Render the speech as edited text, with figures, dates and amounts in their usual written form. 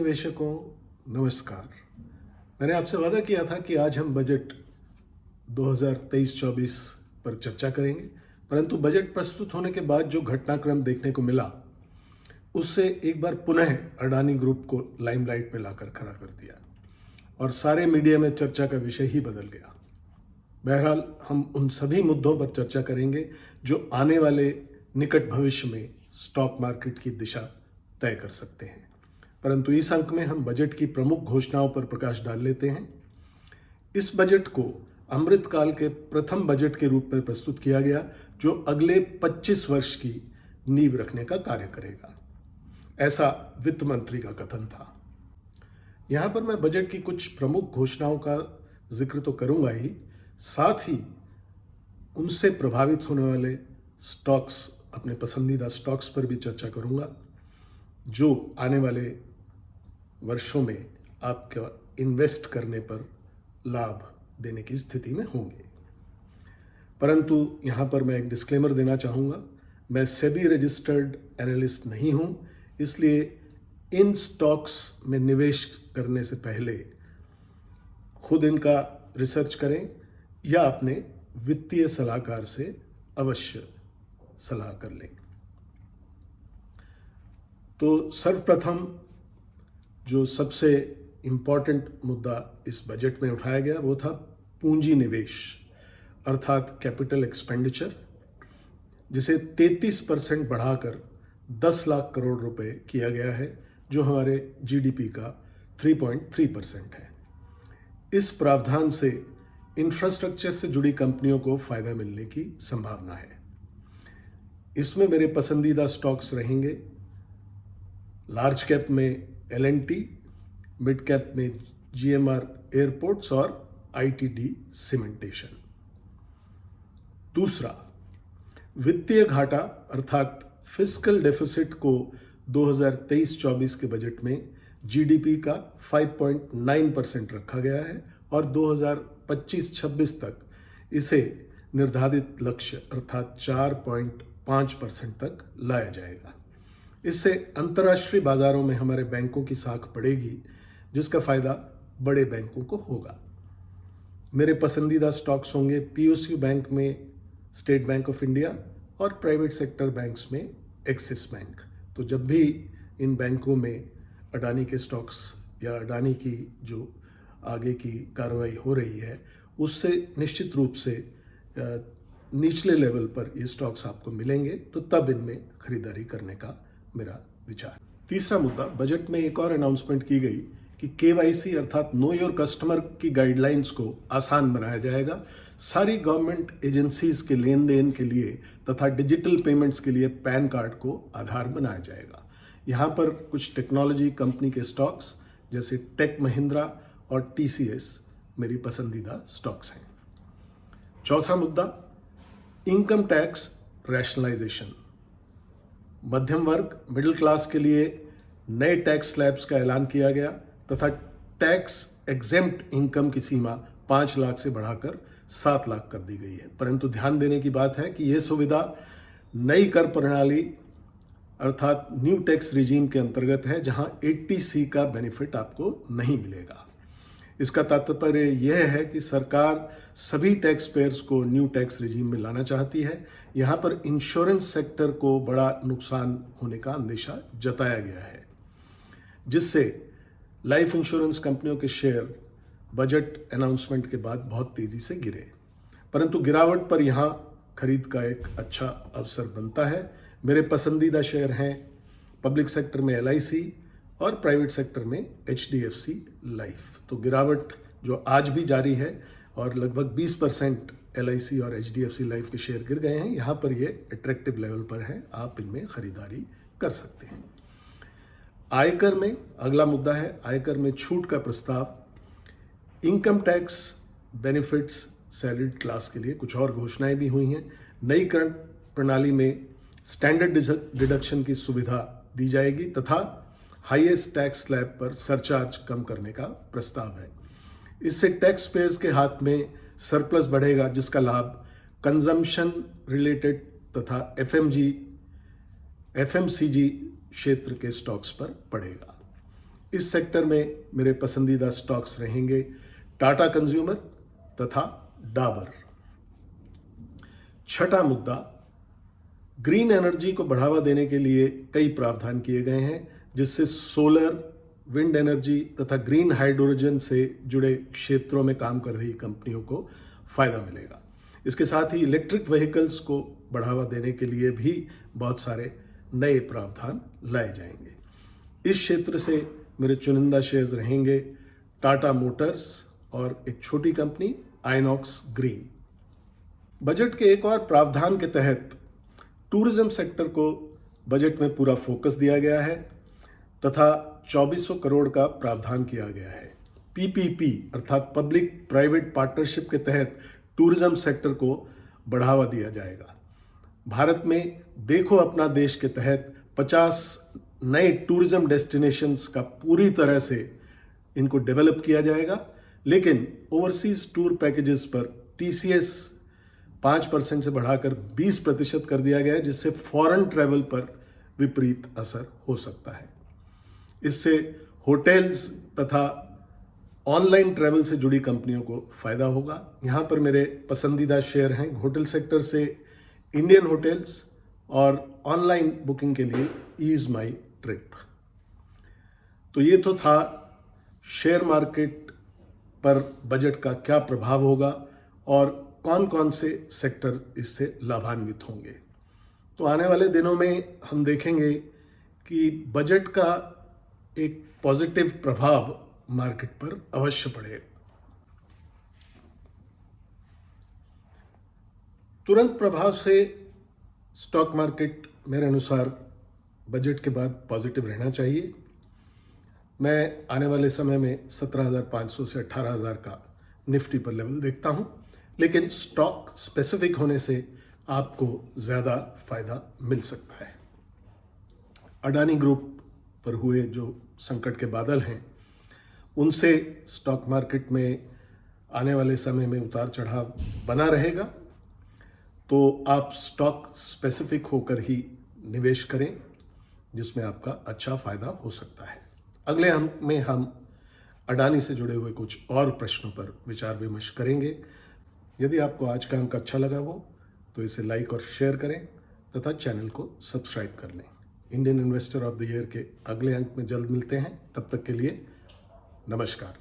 निवेशकों, नमस्कार। मैंने आपसे वादा किया था कि आज हम बजट 2023-24 पर चर्चा करेंगे, परंतु बजट प्रस्तुत होने के बाद जो घटनाक्रम देखने को मिला, उससे एक बार पुनः अडानी ग्रुप को लाइमलाइट में लाकर खड़ा कर दिया और सारे मीडिया में चर्चा का विषय ही बदल गया। बहरहाल हम उन सभी मुद्दों पर चर्चा करेंगे जो आने वाले निकट भविष्य में स्टॉक मार्केट की दिशा तय कर सकते हैं। परंतु इस अंक में हम बजट की प्रमुख घोषणाओं पर प्रकाश डाल लेते हैं। इस बजट को अमृतकाल के प्रथम बजट के रूप में प्रस्तुत किया गया, जो अगले 25 वर्ष की नींव रखने का कार्य करेगा, ऐसा वित्त मंत्री का कथन था। यहां पर मैं बजट की कुछ प्रमुख घोषणाओं का जिक्र तो करूंगा ही, साथ ही उनसे प्रभावित होने वाले स्टॉक्स, अपने पसंदीदा स्टॉक्स पर भी चर्चा करूंगा, जो आने वाले वर्षों में आपका इन्वेस्ट करने पर लाभ देने की स्थिति में होंगे। परंतु यहाँ पर मैं एक डिस्क्लेमर देना चाहूँगा, मैं सेबी रजिस्टर्ड एनालिस्ट नहीं हूँ, इसलिए इन स्टॉक्स में निवेश करने से पहले खुद इनका रिसर्च करें या अपने वित्तीय सलाहकार से अवश्य सलाह कर लें। तो सर्वप्रथम जो सबसे इम्पॉर्टेंट मुद्दा इस बजट में उठाया गया वो था पूंजी निवेश, अर्थात कैपिटल एक्सपेंडिचर, जिसे 33% बढ़ाकर 10 लाख करोड़ रुपए किया गया है, जो हमारे जीडीपी का 3.3% है। इस प्रावधान से इंफ्रास्ट्रक्चर से जुड़ी कंपनियों को फायदा मिलने की संभावना है। इसमें मेरे पसंदीदा स्टॉक्स रहेंगे लार्ज कैप में L&T, मिड कैप में GMR एयरपोर्ट्स और ITD सीमेंटेशन। दूसरा, वित्तीय घाटा अर्थात फिस्कल डेफिसिट को 2023-24 के बजट में जीडीपी का 5.9% रखा गया है और 2025-26 तक इसे निर्धारित लक्ष्य अर्थात 4.5% तक लाया जाएगा। इससे अंतर्राष्ट्रीय बाजारों में हमारे बैंकों की साख बढ़ेगी, जिसका फायदा बड़े बैंकों को होगा। मेरे पसंदीदा स्टॉक्स होंगे PSU बैंक में स्टेट बैंक ऑफ इंडिया और प्राइवेट सेक्टर बैंक्स में एक्सिस बैंक। तो जब भी इन बैंकों में अडानी के स्टॉक्स या अडानी की जो आगे की कार्रवाई हो रही है, उससे निश्चित रूप से निचले लेवल पर ये स्टॉक्स आपको मिलेंगे, तो तब इनमें खरीदारी करने का मेरा विचार। तीसरा मुद्दा, बजट में एक और अनाउंसमेंट की गई कि KYC अर्थात नो योर कस्टमर की गाइडलाइंस को आसान बनाया जाएगा। सारी गवर्नमेंट एजेंसीज के लेन देन के लिए तथा डिजिटल पेमेंट्स के लिए पैन कार्ड को आधार बनाया जाएगा। यहाँ पर कुछ टेक्नोलॉजी कंपनी के स्टॉक्स जैसे टेक महिंद्रा और TCS मेरी पसंदीदा स्टॉक्स हैं। चौथा मुद्दा, इनकम टैक्स रैशनलाइजेशन। मध्यम वर्ग, मिडिल क्लास के लिए नए टैक्स स्लैब्स का ऐलान किया गया तथा टैक्स एग्जेम्प्ट इनकम की सीमा 5 लाख से बढ़ाकर 7 लाख कर दी गई है। परंतु ध्यान देने की बात है कि यह सुविधा नई कर प्रणाली अर्थात न्यू टैक्स रिजीम के अंतर्गत है, जहां 80C का बेनिफिट आपको नहीं मिलेगा। इसका तात्पर्य यह है कि सरकार सभी टैक्स पेयर्स को न्यू टैक्स रिजीम में लाना चाहती है। यहाँ पर इंश्योरेंस सेक्टर को बड़ा नुकसान होने का अंदेशा जताया गया है, जिससे लाइफ इंश्योरेंस कंपनियों के शेयर बजट अनाउंसमेंट के बाद बहुत तेजी से गिरे। परंतु गिरावट पर यहाँ खरीद का एक अच्छा अवसर बनता है। मेरे पसंदीदा शेयर हैं पब्लिक सेक्टर में LIC और प्राइवेट सेक्टर में HDFC लाइफ। तो गिरावट जो आज भी जारी है और लगभग 20% LIC और HDFC लाइफ के शेयर गिर गए हैं, यहाँ पर ये अट्रैक्टिव लेवल पर है, आप इनमें खरीदारी कर सकते हैं। आयकर में अगला मुद्दा है आयकर में छूट का प्रस्ताव। Income tax benefits salaried class के लिए कुछ और घोषणाएं भी हुई हैं। नई कर प्रणाली में स्टैंडर्ड डिडक्शन की सुविधा दी जाएगी तथा हाईएस्ट टैक्स स्लैब पर सरचार्ज कम करने का प्रस्ताव है। इससे टैक्स पेयर्स के हाथ में सरप्लस बढ़ेगा, जिसका लाभ कंजम्पशन रिलेटेड तथा FMCG क्षेत्र के स्टॉक्स पर पड़ेगा। इस सेक्टर में मेरे पसंदीदा स्टॉक्स रहेंगे टाटा कंज्यूमर तथा डाबर। छठा मुद्दा, ग्रीन एनर्जी को बढ़ावा देने के लिए कई प्रावधान किए गए हैं जिससे सोलर, विंड एनर्जी तथा ग्रीन हाइड्रोजन से जुड़े क्षेत्रों में काम कर रही कंपनियों को फायदा मिलेगा। इसके साथ ही इलेक्ट्रिक व्हीकल्स को बढ़ावा देने के लिए भी बहुत सारे नए प्रावधान लाए जाएंगे। इस क्षेत्र से मेरे चुनिंदा शेयर्स रहेंगे टाटा मोटर्स और एक छोटी कंपनी आइनॉक्स ग्रीन। बजट के एक और प्रावधान के तहत टूरिज्म सेक्टर को बजट में पूरा फोकस दिया गया है तथा 2400 करोड़ का प्रावधान किया गया है। पीपीपी अर्थात पब्लिक प्राइवेट पार्टनरशिप के तहत टूरिज्म सेक्टर को बढ़ावा दिया जाएगा। भारत में देखो अपना देश के तहत 50 नए टूरिज्म डेस्टिनेशंस का पूरी तरह से इनको डेवलप किया जाएगा, लेकिन ओवरसीज टूर पैकेजेस पर टीसीएस 5% से बढ़ाकर 20% कर दिया गया है, जिससे फॉरेन ट्रैवल पर विपरीत असर हो सकता है। इससे होटल्स तथा ऑनलाइन ट्रैवल से जुड़ी कंपनियों को फायदा होगा। यहाँ पर मेरे पसंदीदा शेयर हैं होटल सेक्टर से इंडियन होटल्स और ऑनलाइन बुकिंग के लिए ईज माई ट्रिप। तो ये तो था शेयर मार्केट पर बजट का क्या प्रभाव होगा और कौन कौन से सेक्टर इससे लाभान्वित होंगे। तो आने वाले दिनों में हम देखेंगे कि बजट का एक पॉजिटिव प्रभाव मार्केट पर अवश्य पड़ेगा। तुरंत प्रभाव से स्टॉक मार्केट मेरे अनुसार बजट के बाद पॉजिटिव रहना चाहिए। मैं आने वाले समय में 17,500 से 18,000 का निफ्टी पर लेवल देखता हूं, लेकिन स्टॉक स्पेसिफिक होने से आपको ज़्यादा फायदा मिल सकता है। अडानी ग्रुप पर हुए जो संकट के बादल हैं, उनसे स्टॉक मार्केट में आने वाले समय में उतार चढ़ाव बना रहेगा, तो आप स्टॉक स्पेसिफिक होकर ही निवेश करें, जिसमें आपका अच्छा फायदा हो सकता है। अगले में हम अडानी से जुड़े हुए कुछ और प्रश्नों पर विचार विमर्श करेंगे। यदि आपको आज का अंक अच्छा लगा हो तो इसे लाइक और शेयर करें तथा चैनल को सब्सक्राइब कर लें। Indian investor of the year के अगले अंक में जल्द मिलते हैं। तब तक के लिए नमस्कार।